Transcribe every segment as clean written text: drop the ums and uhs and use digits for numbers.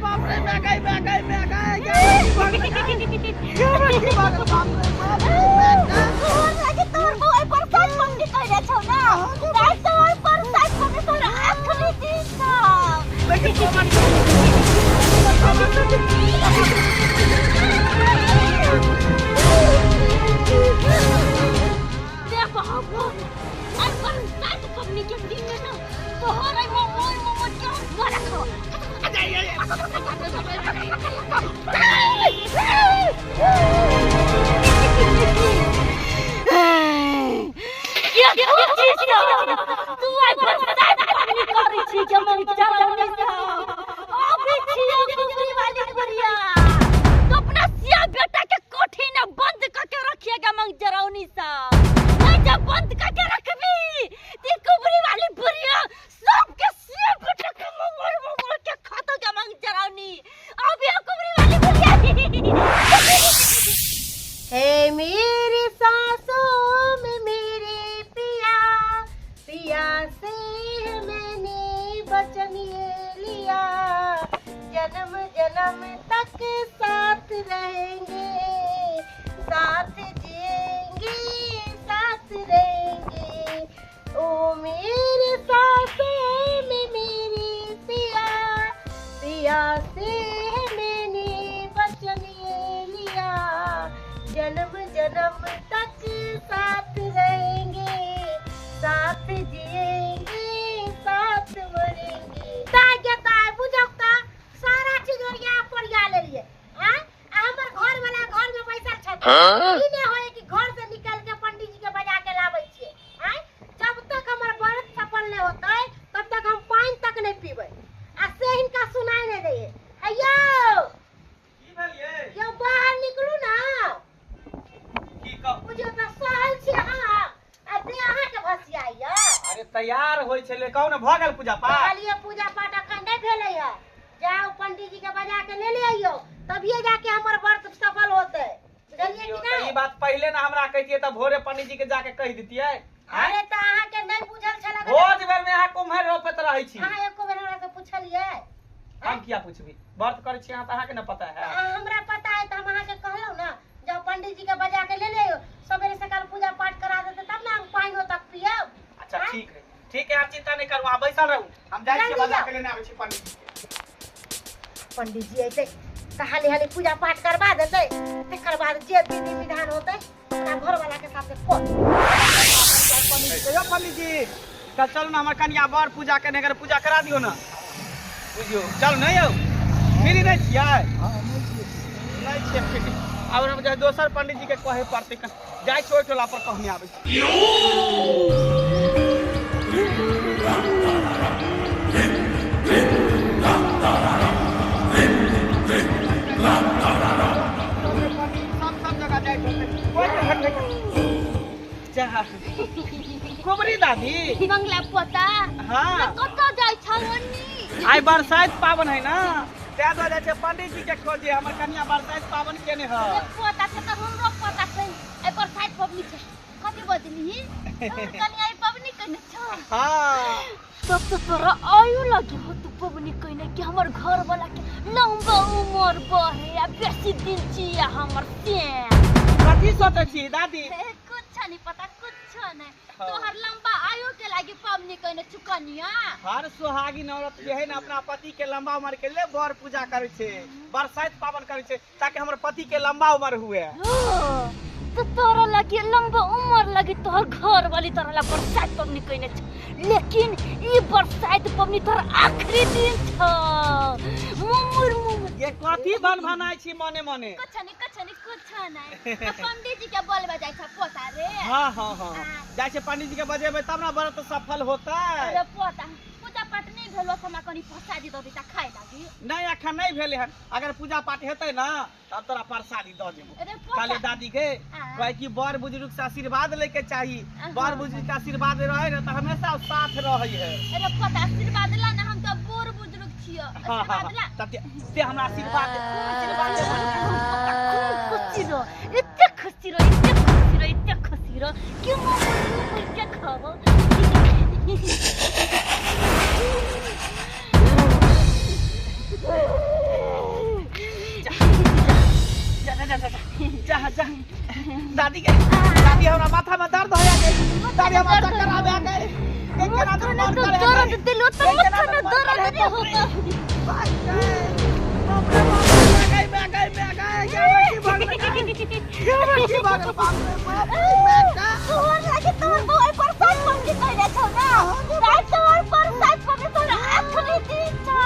बाप रे मैं गई क्या रखी बात बाप रे तोर को आई पर साथ पंक्ति करे छौ ना रात तोर पर साथ पंक्ति तोर आखरी दिन था लेकिन देखो हमको आज पर साथ पंक्ति के दिन में ना तोहर आई मोमो क्या मारा खो तू आई पर साथ पंक्ति करी छी के मन चलने सा अभी छियो कुकरी वाली बुढ़िया तो अपना सिया बेटा के कोठी में बंद करके रखिएगा मंग जरौनी सा मैं जब बंद करके रखबी ती कुकरी वाली बुढ़िया सबके सिया बेटा के मोर के खाता के मंग जरौनी अभी कुकरी वाली बुढ़िया हे मेरी सांसों में मेरे पिया पिया से मैंने वचन ये लिया जन्म जन्म तक साथ रहेंगे साथ जिएंगे साथ रहेंगे ओ मेरे सांसों में मेरे पिया पिया से मैंने वचन ये लिया जन्म जन्म तक साथ रहेंगे साथ जिएंगे साथ मरेंगे तागता बुझौता सारा चीज यहाँ पर या ले लिए हां हमर घर वाला घर में बैसल छ ई ने होय कि घर से निकल के पंडित जी के बजा के लाबै छिए हां जब तक हमर व्रत सफल नहीं होतै तब तक हम पानी तक नहीं पीबै आ से हिनका सुनाई नहीं देए अयो की भेलिए यो बाहर निकलू ना की कह मुझे तो सहल छी हां अते अहाँ के भसियाइया अरे तैयार होय छले कहू न भ गेल पूजा पाठ कहलिए पूजा पाठ अखन नहीं भेलै है जाओ पंडित जी के बजा के ले ले आइयो तभिए जाके हमर व्रत सफल होतै बुझलिए कि नहीं ई बात पहले ना हमरा कहितिए त भोरे पंडित जी के जाके कह दितिए अरे त अहाँ के नहीं बुझल छला भोज बेर में अहाँ कुम्हर रोपत रहै छी अहाँ एको बेर हमरा से पूछलिए हम किया पूछबी व्रत करै छी अहाँ त अहाँ के न पता है हमरा पता है त हम अहाँ के कहलौ ना जब पंडित जी के बजा के ले ले आइयो सवेरे सकाल पूजा पाठ करा देते तब ना हम पानी तक पियब अच्छा ठीक है आप चिंता नहीं करू आप बैसल रहू हम जाय छी बजा के लेने आबै छी पंडित जी पंडित जी ऐसे हाली हाली पूजा पाठ करवा देते तकर बाद जे विधि विधान होते अपना घर वाला के साथ फोन पंडित जी कल चलो ना हमार कन्या बर पूजा करने कर पूजा करा दियो ना बुझियो चल नहीं हो फ्री नहीं छियै नहीं छियै फ्री अब हम जे दोसर पंडित जी के कहे पड़ते जाय छोड़ टोला पर कहने आबै कुबरी दादी मंगला पोता हां कत जाय छवनी आई बरसाइत पावन है ना त्या दो जाय छै पंडित जी के खोजे हमर कन्या बरसाइत पावन केने है पोता के त हमरो पोता छै ए बरसाइत पबनी छै कथि बजली कन्या ई पबनी कने छ हां तब तो तोरा आयु लगी हो तू पबनी कने कि हमर घर वाला के लंबा उम्र बढ़े आ बेसी दिन जिया हमर से कथि सोचै छी दादी कुछ नहीं पता कुछ नहीं तोहर लंबा आयु के लागी पबनी कने चुकनिया हर सुहागिन औरत जे है ना अपना पति के लंबा उम्र के लिए बर पूजा करे छे बरसाइत पावन करे छे ताकि हमर पति के लंबा उम्र हुए तो तोरा लगी लंबा उम्र लगी तोहर घर वाली तोरा ला बरसाइत पबनी कने छ लेकिन ई बरसाइत पबनी तोहर आखिरी दिन छ मुमुर ये कथि बन बनाई छी मने मने कुछ नहीं तो पंडित जी के बोलबे जाय छ पोता रे हां जाय छै पंडित जी के बजेबे तब ना व्रत सफल होता अरे पोता पूजा पाठ नहीं भेलो हमरा कनी प्रसादी द देता खाए लागी नहीं अखन नहीं भेले हन अगर पूजा पाठ हेतै ना तब तोरा प्रसादी द देबो खाली दादी के कहे कि बड़ बुजुर्ग से आशीर्वाद लेके चाहिए बड़ बुजुर्ग का आशीर्वाद रहे ना तो हमेशा साथ रहे है अरे पोता आशीर्वाद ला ना हम तो बड़ बुजुर्ग छियो आशीर्वाद ला तब ते हमरा आशीर्वाद दे खुशी रो इत्ते खुशी रो क्यों मुझे क्या खाओ दादी के दादी हमरा माथा में दर्द हो गए दादी हमरा चक्कर आ गए के केना तो मर करे दर्द दिलो तो मत ना दर्द नहीं होता मैं गए क्या भाग बाप रे मैं का तोर लागे तोर बोल पर साथ पंगी करे छौ ना रात तोर पर साथ पंगी तोर आँख नहीं दिखता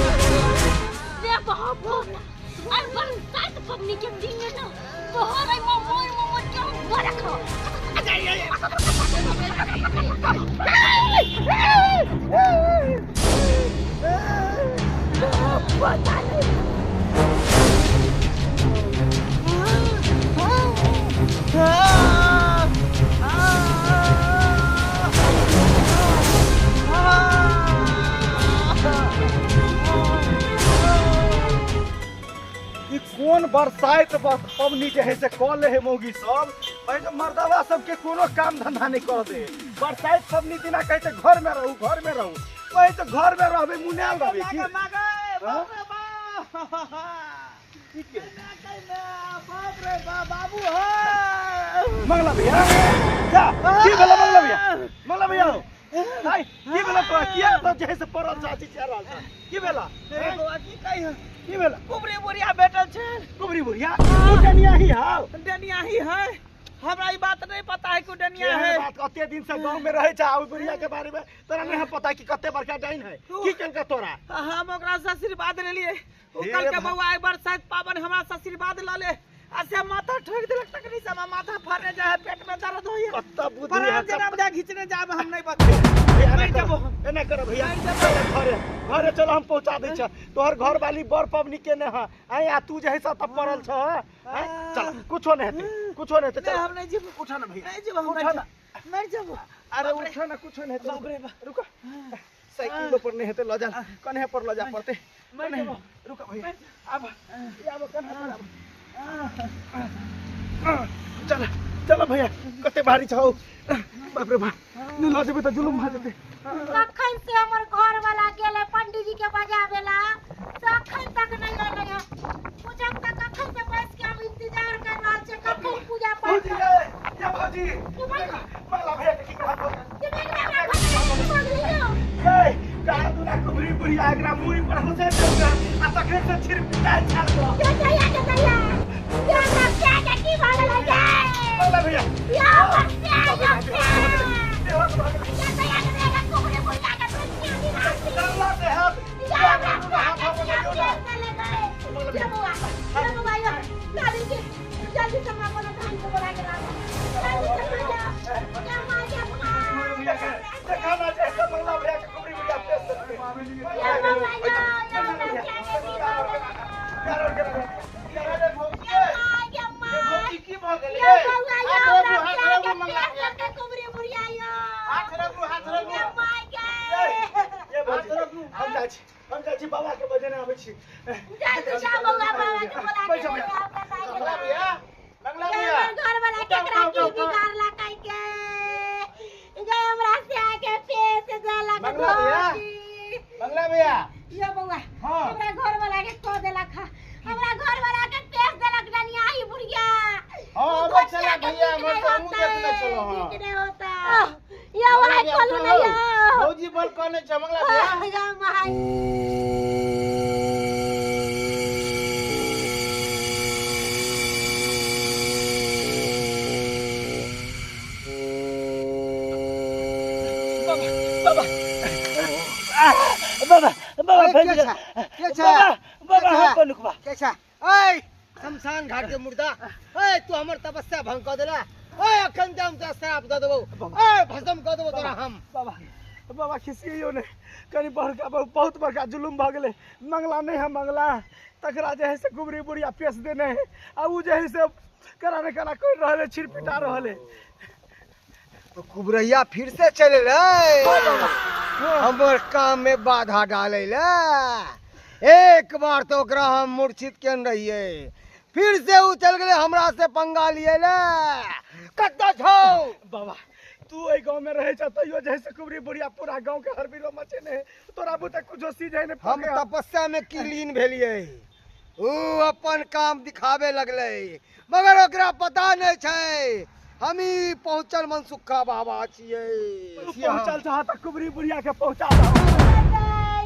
ये बाबू आई पर साथ पंगी के दिन ना तोहर आई मम्मी क्यों बड़ा खा कौन बरसाइत पबनी जे है से कॉल है मौगी सब भाई तो मर्दावा सबके कोनो काम धंधा नहीं कर दे बरसाइत पबनी दिना कहते घर में रहू वही तो घर में रहबे मुनाल रहबे की बाप रे बाबू मंगला भैया जा की भेला मंगला भैया हाय की भेला तो किया तो जैसे परल चाची चेहरा की भेला की भेला कुबरी बुढ़िया बैठल छे कुबरी बुढ़िया डनिया ही हां डनिया ही है हमरा ई बात नहीं पता है कि डनिया है बात कते दिन से गांव में रहे छा बुढ़िया के बारे में तोरा नहीं पता कि कते बड़का डाइन है की केलका तोरा हम ओकरा से आशीर्वाद ले लिए ओ कल के बउआ एक बार शायद पावन हमरा से आशीर्वाद ल ले ऐसे माथा ठोक देलक तक नहीं sama माथा फाड़ने जाए पेट में दर्द होई कत्ता बुद्धि पर है जनाब जा खींचने जाब हम नहीं बचे नहीं जब एना कर भैया घरे चलो हम पहुंचा दे छ तोहर घर वाली बर पबनी के ने है आ तू जे है सब पड़ल छ चल कुछो नहीं हेते चल हम नहीं जीव उठा ना भैया नहीं जीव हम उठा ना नहीं जीव अरे उठा ना कुछो नहीं हेते रुको साइकिल पर नहीं हेते ल जा कन्हे पर ल जा पड़ते नहीं रुको भैया अब कन्हे पर चल चल भैया कते भारी छौ बाप रे बाप न ल जेबे त जुलुम भ जेते कखन से हमर घर वाला गेले पंडित जी के बजावेला कखन तक नहीं आइले है पूजा तक कखन से बस के हम इंतजार कर रहल छे कखन पूजा पाठ या भौजी मंगला भैया के की बात हो ए का दुना कुबरी बुरी आगरा मुरी पर हो से आ तखन से छिर पिटाई छाड़ दो क्या बच्चा के की भागल है मंगला भैया या बच्चा या कुबरे बुढ़िया के मंगला से हाथ जल्दी से मां को धान को बोला के खाना जैसा मंगला भैया के कुबरी बुढ़िया पेश हम जाइ छी बाबा के बजने आबै छी घर वाला केकरा की बिगाड़ ला कहि के जय हमरा से आके पेट जाला के मंगला भैया ये बउआ हमरा घर वाला के खो देला खा हमरा घर वाला के पेट देलक डनिया ही बुढ़िया हां अब चला भैया हमर तो मुंह देखने चलो हां ठीक नहीं होता ये वाला कोलू नहीं भौजी बोल कोने छ मंगला भैया या महान बाबा को लुकवा कैसा ओए शमशान घाट के मुर्दा ओए तू हमर तपस्या भंग क देला ओए अखन दम त श्राप द देबो ओए भस्म क देबो तोरा हम बाबा खिसियो ने कनी बड़का बहुत बड़का जुलुम भ गेले मंगला नहीं है मंगला तकरा जे है से गुबरी बुढ़िया पेश देने है आ उ जे है से करा ने करा कोई रहले छिरपिटा रहले तो कुबरैया फिर से चले रे हमर काम में बाधा डाले ले एक बार तो ओकरा हम मूर्छित केन रहिए फिर से उ चल गए हमरा से पंगा लिए ले कत्ता छौ बाबा तू ए गांव में रहे तैयो जैसे कुबरी बुढ़िया पूरा गांव के हर बीरो मचे ने तोरा बुते कुछो सीधे ने हम तपस्या में की लीन भेलिए ऊ अपन काम दिखावे लगले मगर ओकरा पता नहीं छै हम ही पहुंचल मनसुखा बाबा छिए पहुंचल चाह त कुबरी बुढ़िया के पहुंचा दो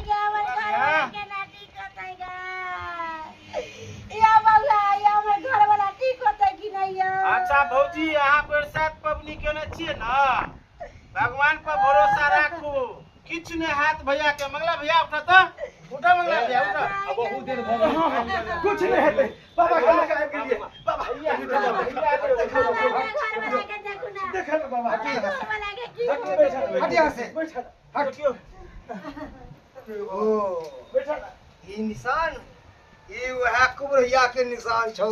अच्छा भौजी यहाँ बरसात पबनी केने छिए ना भगवान पर भरोसा राखू किछ ने हाथ भैया के मंगला भैया उठा तो उठा मंगला भैया उठा अब बहुत दिन भगवान कुछ नहीं हेते बाबा के लेके आबि गेलिए बाबा देखो ना बाबा हट यहाँ से हट क्यों ओ बैठा ई निशान ई वह कुबरैया के निशान छौ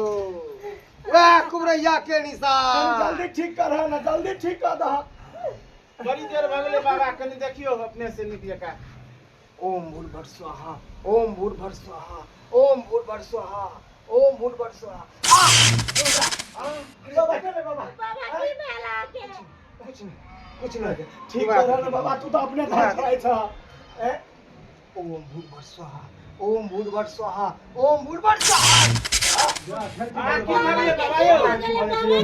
वह कुबरैया के निशान जल्दी ठीक कर ना जल्दी ठीक कर दह बड़ी देर भ गेले बाबा कनी देखियो अपने से निकले का ओम भूर्भुवः स्वाहा ओम भूर्भुवः स्वाहा ओम भूर्भुवः स्वाहा ओम भूर्भुवः स्वाहा बाबा चले बाबा कुछ नहीं ठीक कर ना बाबा तू तो अपने घर खाई छ ओम भूर्भुवः स्वाहा ओम भूर्भुवः स्वाहा ओम भूर्भुवः स्वाहा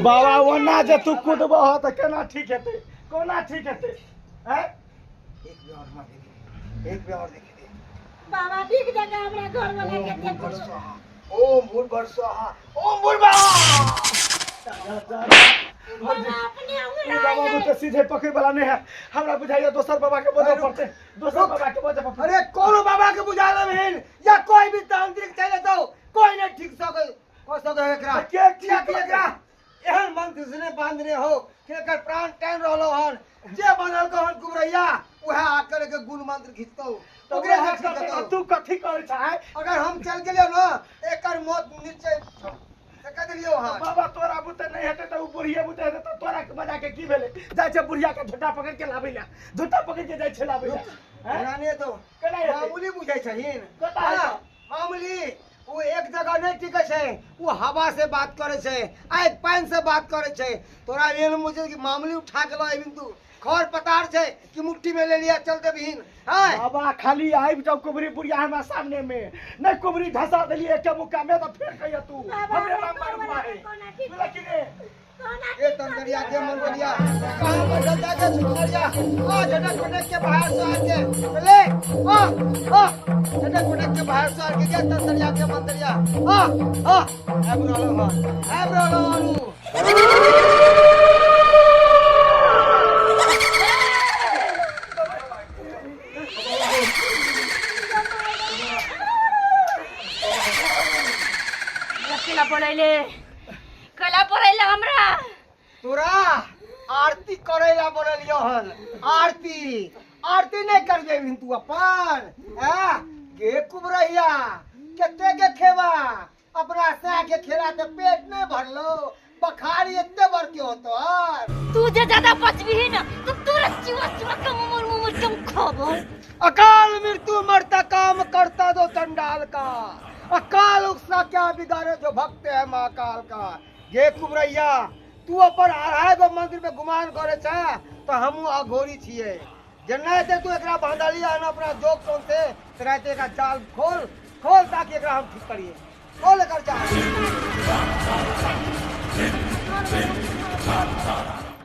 बाबा वना जे तू कूदबह त केना ठीक हेतै कोना ठीक हेतै हैं एक बार और मार दे एक बार और देख दे बाबा ठीक जगह हमरा घर में लेके ओम भूर्भुवः देखो स्वाहा ओम भूर्भुवः स्वाहा ओम भूर्भुवः बाबा अपने अंगना बाबा को तो सीधे पकड़ वाला नहीं है हमरा बुझाइए दोसर बाबा के बोझ पड़ते दोसर बाबा के बोझ पड़ते अरे कोनो बाबा के बुझा लेबिन या कोई भी तांत्रिक चले तो कोई नहीं ठीक सके हो सके एकरा के किया कि एकरा एहन मंत्र से बांधने हो कि एकर प्राण टाइम रहलो हन जे बनल को हन कुबरैया वह आकर के गुण मंत्र खींचतो ओकरे हाथ करतो तू कथी करे छै अगर हम चल गेलियो ना एकर मौत निश्चय से कह दिलियो हां बाबा तोरा बुते नहीं हेते त उ बुढ़िया बुते हेते त तोरा के मजा के की भेले जाय छै बुढ़िया के झोटा पकड़ के लाबै ला झोटा पकड़ के जाय छै लाबै ला केना ने तो केना हेतै? मामूली बुझाइ छहिन कता है? मामूली वो एक जगह नहीं टिके छै वो हवा से बात करे छै आइ पानी से बात करे छै तोरा एहन मुझे कि मामूली उठा के लो बिन तू खर पतार छै कि मुट्ठी में ले लिया चलते बिहीन है बाबा खाली आइब जाओ कुबरी बुढ़िया हमरा सामने में नहीं कुबरी धसा देली एक मुक्का में तो फिर कहिया तू हमरे नाम मारूंगा है लेकिन ये तंगड़िया के मंगलिया कहां पर जाके छुड़िया आ झटक फटक के बाहर से आके ले आ झटक फटक के बाहर से आके के तंगड़िया के मंगलिया आ एब्रोलो कला पड़ैले कला पड़ैले हमरा तोरा आरती करेला बोलियो हन आरती आरती नहीं करबे बिन तू अपन के कुबरैया केते के खेवा अपना से के खेला ते पेट नहीं भरलो बखारी इतने भर के होतो तू जे ज्यादा पचबी ना तो तुरंत चिवा के मुमुर कम खबर अकाल मृत्यु मरता काम करता दो चंडाल का अकाल उसका क्या बिगाड़े जो भक्त है महाकाल का ये कुबरैया तू अपन आराय गो मंदिर में गुमान करे छ तो हमू अघोरी छिए जन्ना ते तू एकरा बांधली आन अपना जोक सोन से तेरा ते का जाल खोल खोल ताकि एकरा हम ठीक करिए खोल कर जा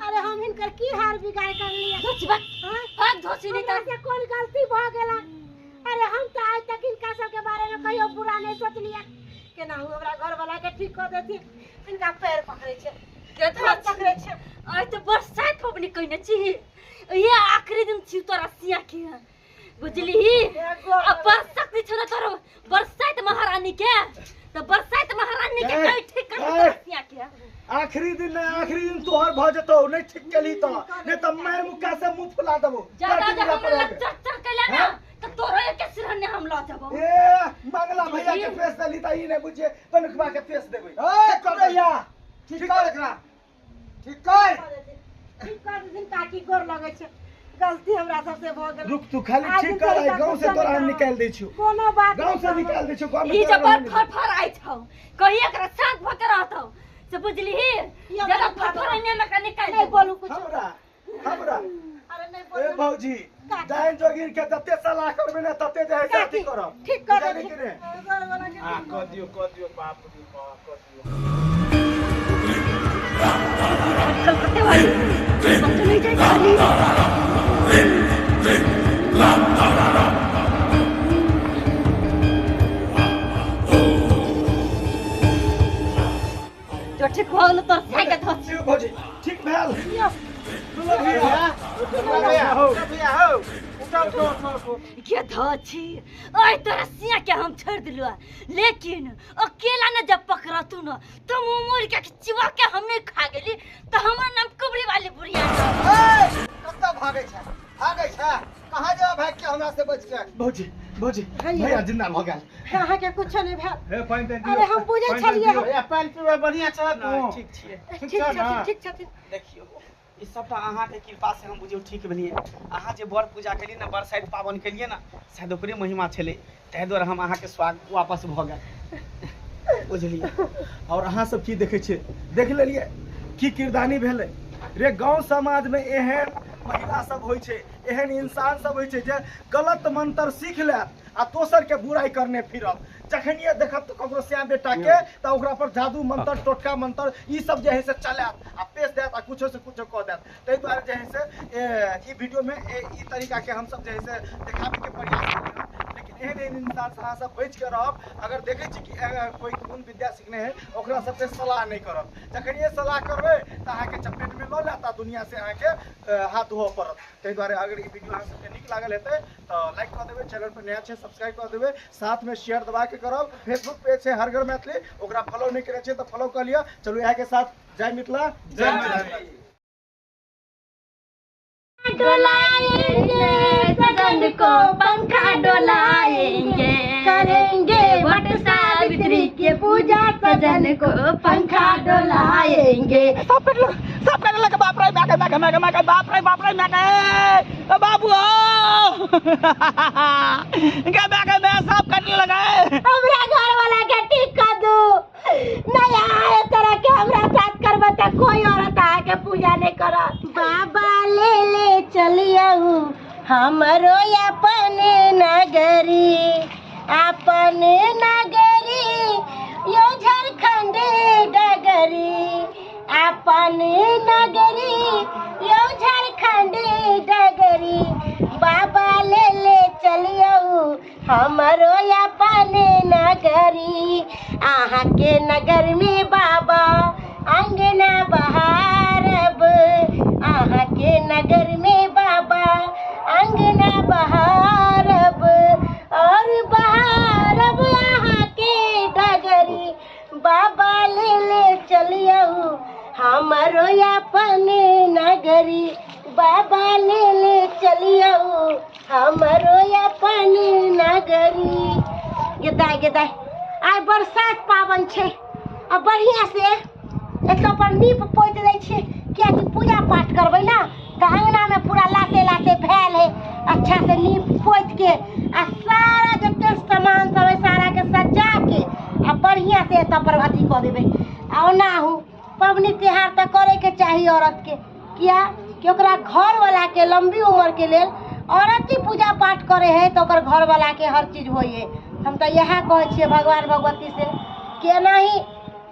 अरे हम इनकर की हाल बिगाड़ कर लिया धोचबक हां धोची नहीं त कोन गलती भ गेला अरे हम तो आज तक इनका सब के बारे में कहियो बुरा नहीं सोच लिया केना हमरा घर वाला के ठीक कर देती इनका पैर पकड़े छे के हाथ पकड़े छे आज तो बरसात पबनी कइने छी ये आखिरी दिन छी तोरा सिया के बुझली अब बरसात नहीं छोड़ा तोरा बरसात महारानी के तो बरसात महारानी के कहीं ठीक कर सिया के आखिरी दिन तोहर भ जतो नहीं ठीक केली तो नहीं त मार मुक्का से मुंह फुला देबो ज्यादा चक्कर केला ना तो तोरो के सिरहने हम ला देबो ए मंगला भैया के फेस दली त ई नहीं बुझे कनकबा के फेस देबे ए कुबरैया ठीक कर एकरा ठीक कर दिन ताकि गोर लगे छे गलती हमरा सबसे भ गेल रुक तू खाली ठीक कर आई गांव से तोरा हम निकाल दै छियो कोनो बात गांव से निकाल दै छियो गांव में ई जब फर आई छौ कहीं एकरा शांत भ के रहतौ से बुझली ज्यादा फर ने में का निकाल नहीं बोलू कुछ हमरा हमरा अरे नहीं ए बोल भौजी डाइन जोगिर के जते सलाह करबे ना तते जे है अथी करब ठीक कर जाने कि रे हां कर दियो बाप रे बाप कर दियो कलकत्ते वाली बच्चे नहीं जाए जो ठीक होल तो साइड धो शिव भौजी ठीक भेल सुनो भैया हो उठो के धोची ओए तोरा सिया के हम छोड़ दिलुआ लेकिन अकेला न जब पकड़ा तू न तो मुंह मोड़ के चिवा के हमने खा गेली तो हमर नाम कुबरी वाली बुढ़िया ए कत्ता भागे छ कहां जा भाग के हमरा से बच के भौजी भैया जिंदा भ गेल अहाँ के कुछ नहीं भेल हे पानी दे अरे हम बुझे छलिए ए पानी पीबे बढ़िया छ ठीक छिए ठीक छथिन देखियो ई सबटा अहाँ के कृपा से हम बुझियो ठीक बनिए अहाँ जे बर पूजा केलिए ना बर साइड पावन केलिए ना शायद ओकरे महिमा छले तै दुआरे हम अहाँ के स्वागत वापस भ गेल बुझलिए और अहाँ सब की देखे छिए देख लेलिए की किरदानी भेले रे गांव समाज में एहन महिला सब होय छै एहन इंसान सब होय छै जे गलत मंत्र सीख ले आ दोसर के बुराई करने फिरब जखनिए देखब तो ककरो श्याम बेटा के त ओकरा पर जादू मंत्र टोटका मंत्र ई सब जे है से चलत आ पेश देत आ कुछो से कुछो कह देत तै द्वारे जे है से ई वीडियो में ई तरीका के हम सब जे है से दिखावे के प्रयास करियो लेकिन एहन इंसान से अहाँ सब बच के रहब अगर देखे छी कि कोई गुण विद्या सीखने है ओकरा सबसे सलाह नहीं करब जखनिए सलाह करबे त अहाँ के चपेट में ल लेता दुनिया से अहाँ के हाथ धोव पड़त तै द्वारे अगर ई वीडियो अहाँ सबके नीक लागल हेतै तो लाइक कर देबै चैनल पर नया छै सब्सक्राइब कर देबै साथ में शेयर दबा के करब फेसबुक पेज है हर घर मैथिली ओकरा फॉलो नहीं करे छै तो फॉलो कर लिया चलो यहाँ के साथ जय मिथिला जय मैथिली डोलाएंगे सदन को पंखा डोलाएंगे करेंगे वट सावित्री की पूजा सदन को पंखा डोलाएंगे सब करने लगे बाप रे मैं बाप रे मैं बाबू मैं सब करने लगा हमरा घर वाला के ठीक कर दो नहीं आए तरह के हमरा साथ करबा त कोई औरत आके पूजा नहीं करत बाबा ले चलियऊ हमरो अपन नगरी यो झारखंड डगरी अपन नगरी यो झारखंड डगरी बाबा ले चलियऊ हमरो अपन नगरी आहा के नगर में बाबा अंगना बहारब आहा के नगर में बाबा अंगना बहारब और बहारब आहा के डगरी बाबा ले चलियऊ हमरो अपन नगरी बाबा ले चलियऊ हमरो अपन नगरी गेदाय आइ बरसात पावन छै आ बढ़िया से एक पर नीप पोत दै छै कियाकि पूजा पाठ करबै ना त अंगना में पूरा लाते फैल है अच्छा से नीप पोत के आ सारा जते सामान सब है सारा के सजा के आ बढ़िया से एत पर अथी क देबै आ ओनाहु पबनी त्योहार त करे के चाही औरत के किया कि ओकरा घर वाला के लंबी उम्र के लेल औरत ही पूजा पाठ करे है तो ओकर घर वाला के हर चीज होई है हम तो यह कहे छिए भगवान भगवती से कि नहीं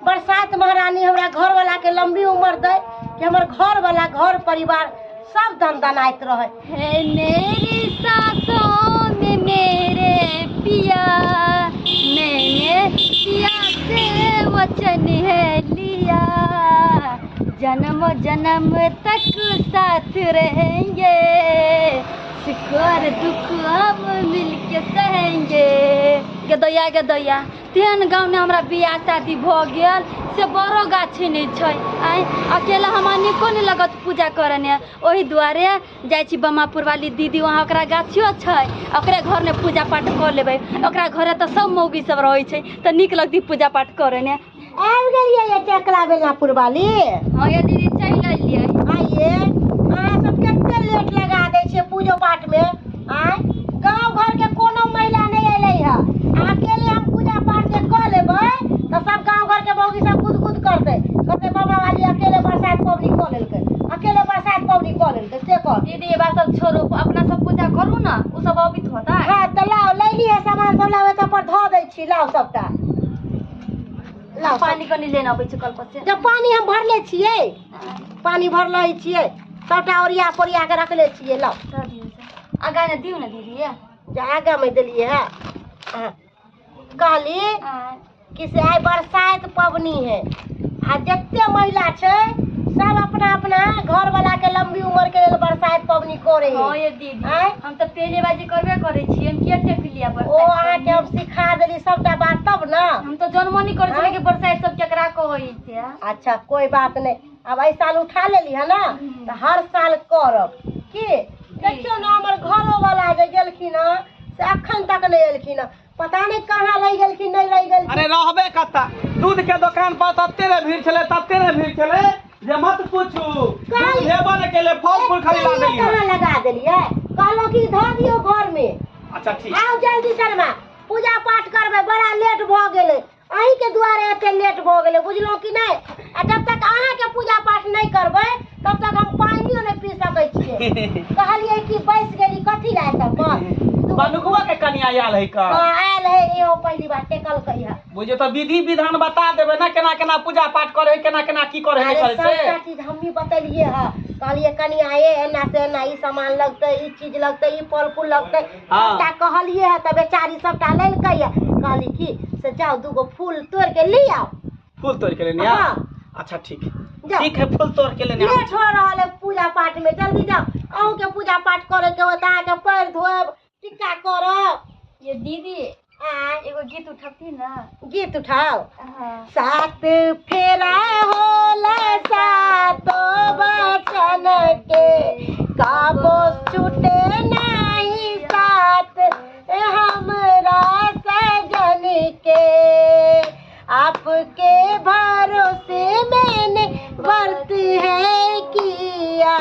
बरसात महारानी हमरा घर वाला के लंबी उम्र दे कि हमर घर वाला घर परिवार सब दनदनाइत रहे है मेरी सांसों में मेरे पिया मैंने पिया से वचन है लिया जन्म जन्म तक साथ रहेंगे सुख और दुख हम मिलके सहेंगे गदैया तेहन गाँव में हमरा बियाह शादी भ गेल से बड़ो गाछी नहीं छै आइ अकेला हमरा निको नहीं लगत पूजा करने ओही दुआरे जाइ छी बमापुर वाली दीदी वहाँ ओकरा गाछियो छै ओकरे घर में पूजा पाठ कर लेबै ओकरा घरे तो सब मौगी सब रहै छै त नीक लगती पूजा पाठ करने आबि गेलियै ये चकला बेलापुर वाली हां ये दीदी चलि एलियै आइए अहाँ सब कते लेट लगा दै छै पूजा पाठ में आइ गांव घर के कोनो महिला नहीं एलै है अकेले हम पूजा पाठ जे कर लेबै तो सब गांव घर के मौगी सब कूद करते बाबा वाली अकेले बरसात पबनी कर लेलकै पानी कनी लेना अबै छै कल पर से। जब पानी हम भरले छियै, पानी भरले छियै, सबटा ओरिया पोरिया के रखले छियै। लो दऽ दियौ से। आगा ने दियौ ने दीदी। आगा में देलिए है। कहली कि से आइ बरसाइत पबनी है आ जते महिला छै सब अपना अपना घर वाला के लंबी उम्र के लेल बरसाइत पबनी करे हां है। ये दीदी हम तो पहले बाजी करबे करे छी, हम के देख लिया पर ओ अहाँ के हम सिखा देली सबटा बात तब ना। हम तो जन्म नहीं करे छले कि बरसाइत सब केकरा कहै छै। अच्छा कोई बात नहीं, अब एहि साल उठा लेली है ना तो हर साल करब की। देखियो ना हमर घरो वाला जे गेलखिन है से अखन तक नहीं एलखिन है, पता नहीं कहाँ रह गेलखिन नहीं रह गेलखिन। अरे रहबे कत्ता, दूध के दुकान पर तत्ते ने भीड़ छले, तत्ते ने भीड़ छले जे मत पूछू। काहे? लेबा ने के ले फल फूल खरीदा देलिए। कहाँ लगा देलिए? कहलो कि धर दियो घर में। अच्छा ठीक। आओ जल्दी शर्मा, पूजा पाठ करबे, बड़ा लेट भ गेले। अहीं के दुआरे एते लेट भ गेले, बुझलो कि नहीं? आ जब तक अहाँ के पूजा पाठ नहीं करबे तब तक हम पानियो नहीं पी सकै छियै। कहलिए कि बैस गेली कथी ला तब पर बनुकवा के कन्या आयल है का? आयल है यो पहली बार टेकल कहिया। बुझे तो विधि विधान बता देबे ना, केना केना पूजा पाठ करे है, केना केना की करे है अरे करे सबटा से। चीज हमही बतेलिए है। कहलिए कनिया ये एना से एना ई सामान लगते, ई चीज लगते, ई फल फूल लगते, हाँ। सबटा कहलिए है। तब बेचारी सबटा लेलकै है। कहली कि से जाओ दूगो फूल तोड़ के ले आओ। फूल तोड़ के लेने आ? हाँ। अच्छा ठीक जाओ। ठीक है, फूल तोड़ के लेने आ। लेट हो रहल है पूजा पाठ में, जल्दी जाओ। अहूँ के पूजा पाठ करे के होता है, के पैर धोब, टिक्का करब। ये दीदी एगो गीत उठबती ना। गीत उठाओ। हां सात फेरा होला सातो बचन के, काबो छूटे नहीं साथ हमरा सजन के। आपके भरोसे मैंने व्रत है किया,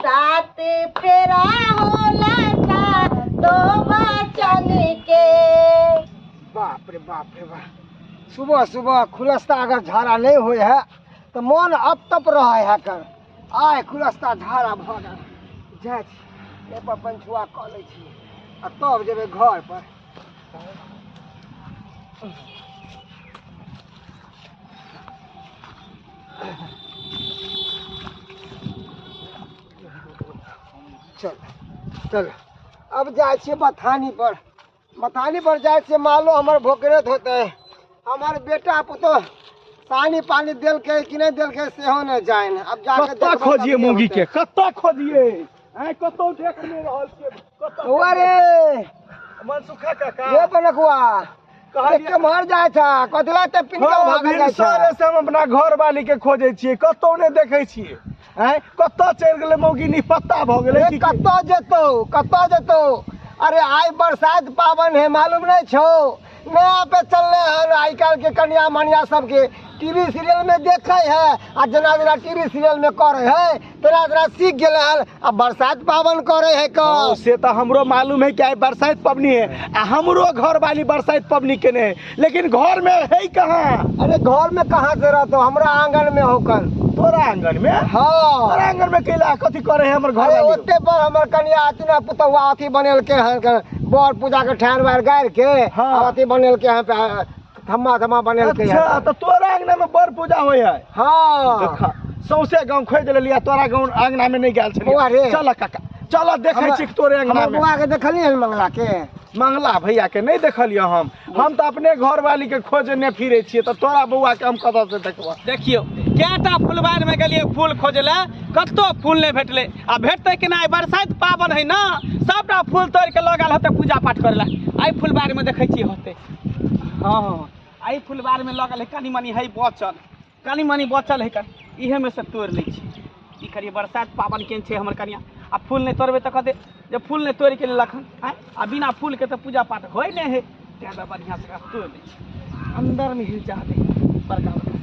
सात फेरा होला सातो बचन के। बाप रे बाप रे बाप। सुबह सुबह खुलस्ता अगर झाड़ा नहीं हुए है तो मन अब तप रहा है कर। आय खुलस्ता झाड़ा भ गेल, जाय छी ए पर पंछुआ क लै छी आ तब जेबै घर पर। चल चल अब जाए छियै बथानी पर। बथानी पर जाए छियै, मालो हमर भोकरे धोते। हमार बेटा पुतो पानी पानी देल के कि नहीं देल के सेहो नहीं जान। अब जाके कत्ता खोजिए मूंगी के, कत्ता खोजिए हैं, कत्तो देख नहीं रहल छियै, कत्ता। अरे मनसुखा काका ये बनकुआ कहलिए के मर जाए था कतला ते पिनकल भाग जाए सारे था। से हम अपना घर वाली के खोजे छियै, कत्तो नहीं देखे छियै हैं, कत्ता चल गेले मौगी नी पत्ता भ गेले ए की कत्तो जेतो, कत्तो जेतो। अरे आई बरसात पावन है मालूम नहीं छो? नया पे चलले हैं आई काल के कन्या मनिया सबके टीवी सीरियल में देखे है आ जना जना टीवी सीरियल में करे है तेरा तेरा सीख गेले हैं। अब बरसात पावन करे है का हाँ, से तो हमरो मालूम है कि आई बरसात पबनी है आ हमरो घर वाली बरसात पबनी केने है, लेकिन घर में है कहाँ? अरे घर में कहाँ से रहतो, हमरा आंगन में होकर। तोरा आंगन में? हाँ तोरा आंगन में कैला कथी करे है हमर घर अरे वाली? ओते पर हमर कन्या अतना पुतवा अथी बनेल के हैं बर पूजा के ठान वार गाड़ के हाँ। अथी बनेल के हैं थम्मा थम्मा बनेल के अच्छा हैं। तो तोरा आंगन में बर पूजा होय है? हाँ देखा सौसे गांव खोज लेलिया, तोरा गांव आंगना में नहीं गेल बौआ रे। छलिए। चल काका चल देखे छी तोरे आंगना हमर में। बुआ के देखलिए मंगला के? मंगला भैया के नहीं देखलिए हम तो अपने घर वाली के खोजने फिरे छिए, तो तोरा बउआ के हम कतऽ से देखबो? देखियो केटा फुलबार में गेलिए फूल खोजले, कत्तो फूल नहीं भेटले। आ भेटते कि नहीं, बरसात पावन है ना, सबटा फूल तोड़ के लगल होते पूजा पाठ करे ला। आई फुलबार में देखे छी होते। हाँ आई फुलबार में लगल है, कनी मनी है बचल, कनी मनी बचल है, इहे में से तोड़ लै छी। की करिए, बरसात पावन केन छे हमर कनिया। आ फूल नहीं तोड़बे तो कहते जब फूल नहीं तोड़ के लखन आ बिना फूल के तो पूजा पाठ होय नहीं है। ज्यादा बढ़िया से तोड़ लै छी, अंदर में हिल चाहते बड़का बड़का।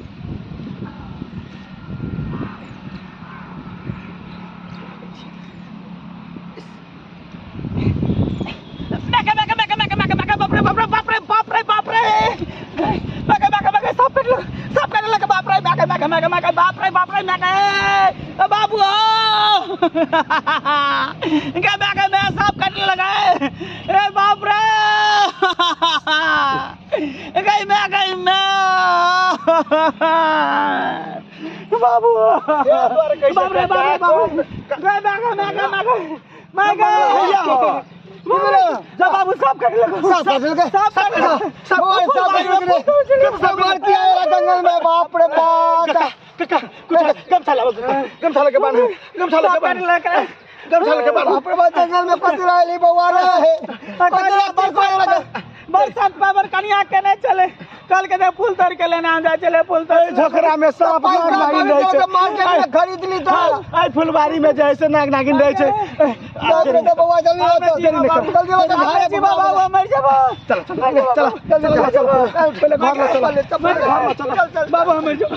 बाबू सब कटने लगा है बाप रे। गई मैं बाबू बाप रे जब बाबू सब कट लगा सब मार के आया जंगल में। बाप रे बाप कुछ गमछा के बांध गमछा के बांध बाप रे बाप जंगल में पतरा ली बउआ रहे बरसात पावर कनिया के नहीं चले कल के फूल तोड़ के लेने आ जाए चले फूल तोड़ झोकरा में सांप नाग नागिन रहे छे मार्केट में खरीद ली था। आई फुलबारी में जैसे नाग नागिन रहे छे बाप रे बउआ जल्दी जल्दी बाबा मर जाबो चल पहले घर चल बाबा मर जाओ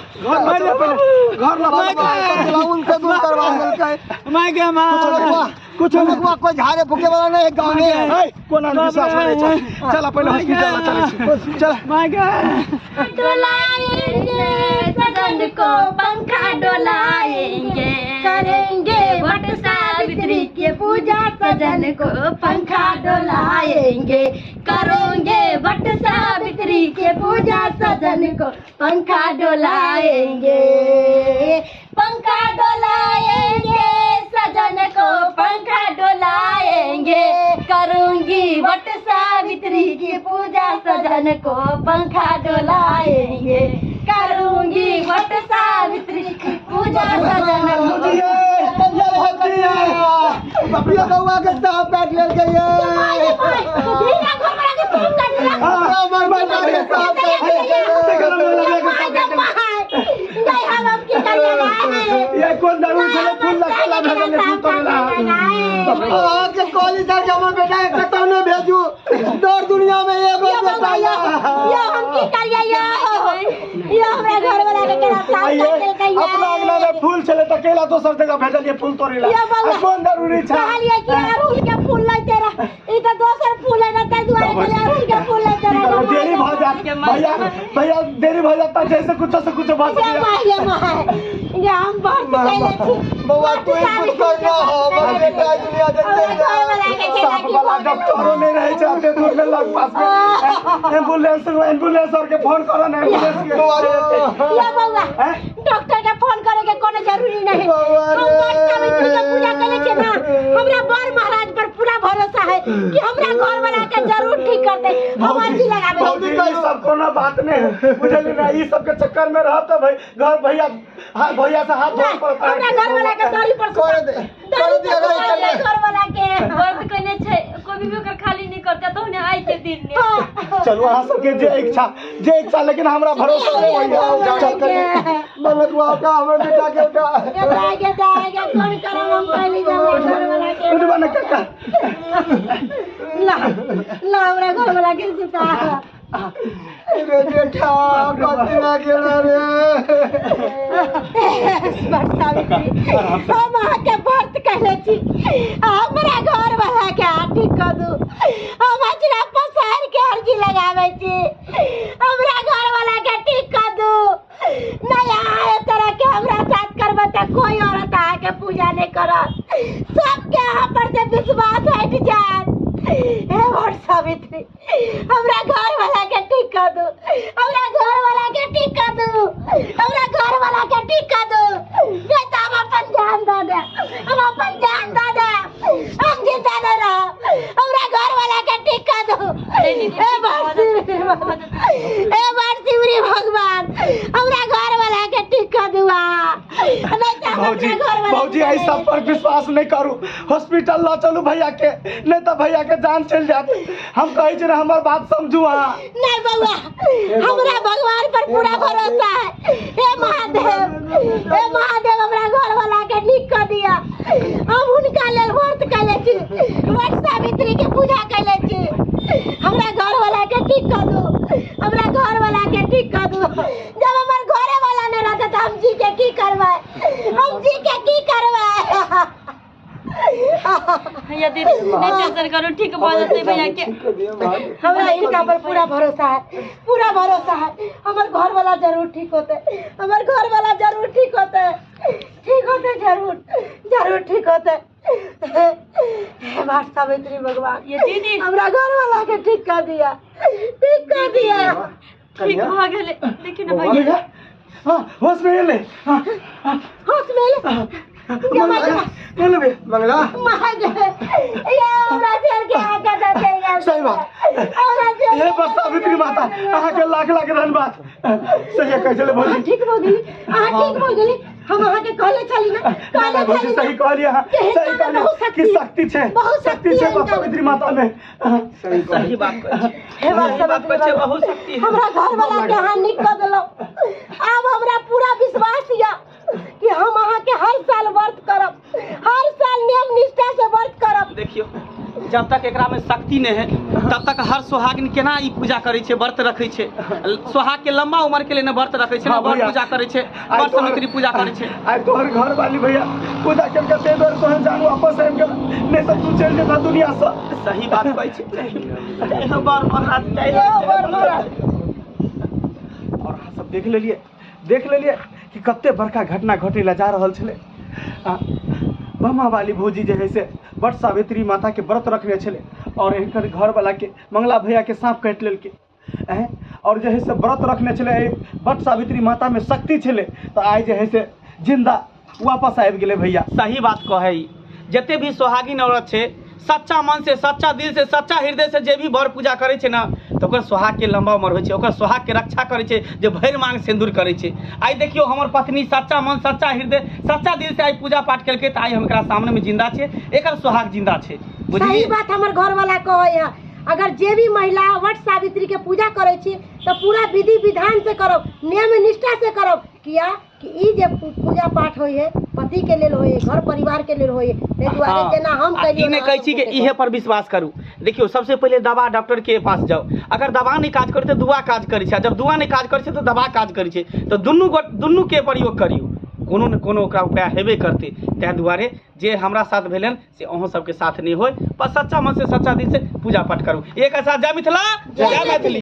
घर उनसे दूर करवा देलकै। मैं के मां कुछ लगवा कोई झाड़े फूके वाला नहीं गांव में। कोना विश्वास नहीं छे चल पहले हॉस्पिटल में चले चल मैं के डोलाएंगे सदन को पंखा डोलाएंगे करेंगे वट सावित्री की पूजा सजन को पंखा डोलाएंगे करेंगे वट सावित्री की पूजा सजन को पंखा डोलाएंगे पंखा डोलाएंगे सजन को पंखा डोलाएंगे करूंगी वट सावित्री की पूजा सजन को पंखा डोलाएंगे करूंगी वट सावित्री की पूजा सजन को बउआ के सांप काट लेल गई ये कौन दारू चले फूल लगला भेजले फूल तोड़ला के कॉलेज दर जमा बेटा एक कतौ न भेजू दौड़ दुनिया में एगो बेटा यो हम की करिया यो हमरा घर वाला के केना साफ कर देलकै अपना अंगना में फूल चले त केला दोसर जगह भेजलिए फूल तोड़ला कौन जरूरी छै कहलिए कि अड़हुल के फूल लै तेरा ई त दोसर फूल है न तै दुआरे के अड़हुल के फूल लै तेरा देरी भ जात भैया देरी भ जाता जैसे कुछ से कुछ बात ये हम बहुत पहले थी बउआ तू ही कुछ करना हो मगर बेटा दुनिया देखते सांप वाला डॉक्टरों नहीं रहे चाहते दूर में लग पास में एम्बुलेंस और के फोन करो ना एम्बुलेंस के ये बउआ डॉक्टर के फोन करे के कोनो जरूरी नहीं हम वट सावित्री के पूजा करे छे ना हमरा बर महाराज पर पूरा भरोसा है कि हमरा घर वाला के जरूर ठीक कर दे हम अर्जी लगाबे भौजी का सब कोनो बात नहीं बुझली ना ई सब के चक्कर में रहत भाई घर भैया भैया से हाथ धोना पड़ता है हमरा घर वाला के दरी पर कर दे घर वाला के व्रत कइले छे कोई भी ओकर खाली नहीं करता तो ने आइ के दिन ने चलो अहाँ सबके जे इच्छा लेकिन हमरा भरोसा नहीं होइया चल कर मलक का हमर बेटा के उठा के कौन करम हम पहले जावे घर वाला के उठवा ना काका ला हमरा घर वाला के सुता रे बेटा कतना गेला रे वट सावित्री हम के व्रत कहले छी हमरा घर वाला के ठीक कर दू हम अजरा पसार के अर्जी लगावे छी हमरा घर वाला के ठीक कर दू नहीं आए तरह के हमरा साथ करबे त कोई औरत आके पूजा नहीं करत सबके यहाँ पर से विश्वास हट जात हे वट सावित्री हमरा घर वाला के ठीक कर दो हमरा घर वाला के ठीक कर दो हमरा घर वाला के ठीक कर दो नहीं तो हम अपन जान दे दे हम अपन जान दे दे हम जीता न रह हमरा घर वाला के ठीक कर दो हे वट शिवरी भगवान हमरा घर वाला के ठीक कर दुआ भौजी आई सब पर विश्वास नहीं करू हॉस्पिटल ला चलू भैया के नहीं तो भैया के जान चल जात हम कहे छे हमर बात समझू हां नहीं बउआ हमरा भगवान पर पूरा भरोसा है हे महादेव हमरा घर वाला के ठीक कर दिया हम उनका लेल व्रत कैले छी वट सावित्री के पूजा कैले छी हमरा घर वाला के ठीक कर दो हमरा घर वाला के ठीक कर दो जब हमर घरे वाला नहीं रहता तो हम जी के की करबै हम जी के की करबै भैया दीदी नहीं टेंशन करो ठीक हो जाते भैया के हमरा इनका पर पूरा भरोसा है हमर घर वाला जरूर ठीक होते हमर घर वाला जरूर ठीक होते जरूर ठीक होते वट सावित्री भगवान ये दीदी हमरा घर वाला के ठीक कर दिया ठीक हो गेले देखिए ना भैया हाँ होश में ले हाँ होश में ले ले बे मंगला ये हमरा चल के आगे दे सही बात ये बस सावित्री माता अहाँ के लाख लाख धन्यवाद सही है कैसे ले भौजी ठीक बोल गेली ठीक बोल गेली हम अहाँ के कहले चली ना कहले भौजी चली सही कहलिए हाँ सही कहलिए कि शक्ति छे बहुत शक्ति छे है बस सावित्री माता में सही बात हे बात बहुत शक्ति है हमरा घर वाला के हां निक कर देलो अब हमरा पूरा विश्वास या कि हम अहाँ के हर साल व्रत करब हर साल नियम निष्ठा से व्रत करब देखियो जब तक एकरा में शक्ति नहीं है तब तक हर सुहागिन केना ई पूजा करे छे व्रत रखे छे सुहाग के लंबा उम्र के लिए न व्रत रखे छे न व्रत पूजा करे छे व्रत सावित्री पूजा करे छे आज तोहर घर वाली भैया पूजा करके दे दो तोहर जान वापस आइब गेल नहीं तो तू चल जेता दुनिया से सही बात कहै छे बार महाराज और अहाँ सब देख लेलिए कि कते बड़का घटना घटे ला जा रहल छले बमा वाली भौजी जे है से बट सावित्री माता के व्रत रखने छले और एकर घर वाला के मंगला भैया के सांप काट लेलके और जे है से व्रत रखने छले बट सावित्री माता में शक्ति छले तो आइ जे है से जिंदा वापस आबि गेले भैया सही बात कहे जते भी सुहागिन औरत छे सच्चा मन से सच्चा दिल से सच्चा हृदय से जे भी वर पूजा करे छे ना तो ओकर सुहाग के लंबा उम्र होइ छे ओकर सुहाग के रक्षा करे छे जे भरि मांग सिंदूर करे छे आई देखियो हमर पत्नी सच्चा मन सच्चा हृदय सच्चा दिल से आई पूजा पाठ करके त आई हम एकरा सामने में जिंदा छे एकर सुहाग जिंदा छे सही बात हमर घर वाला कहे है अगर जे भी महिला वट सावित्री के पूजा करे छी तो पूरा विधि विधान से करो नियम निष्ठा से करो किया कि ई जे पूजा पाठ होय है पति के लेल होय घर परिवार के लेल होय ते दुआरे जेना हम कहियो ने कहै छी कि इहे पर विश्वास करू देखियो सबसे पहले दवा डॉक्टर के पास जाओ अगर दवा नहीं काज करे तो दुआ काज करे छै जब दुआ नहीं काज करे छै तो दवा काज करे छै तो दुन्नू के प्रयोग करियो कोनो न कोनो ओकरा उपाय हेबे करते तै दुआरे जे हमरा साथ भेलन से अहों सबके साथ नहीं होय बस सच्चा मन से सच्चा दिल से पूजा पाठ करू एक साथ जय मिथिला जय मैथिली।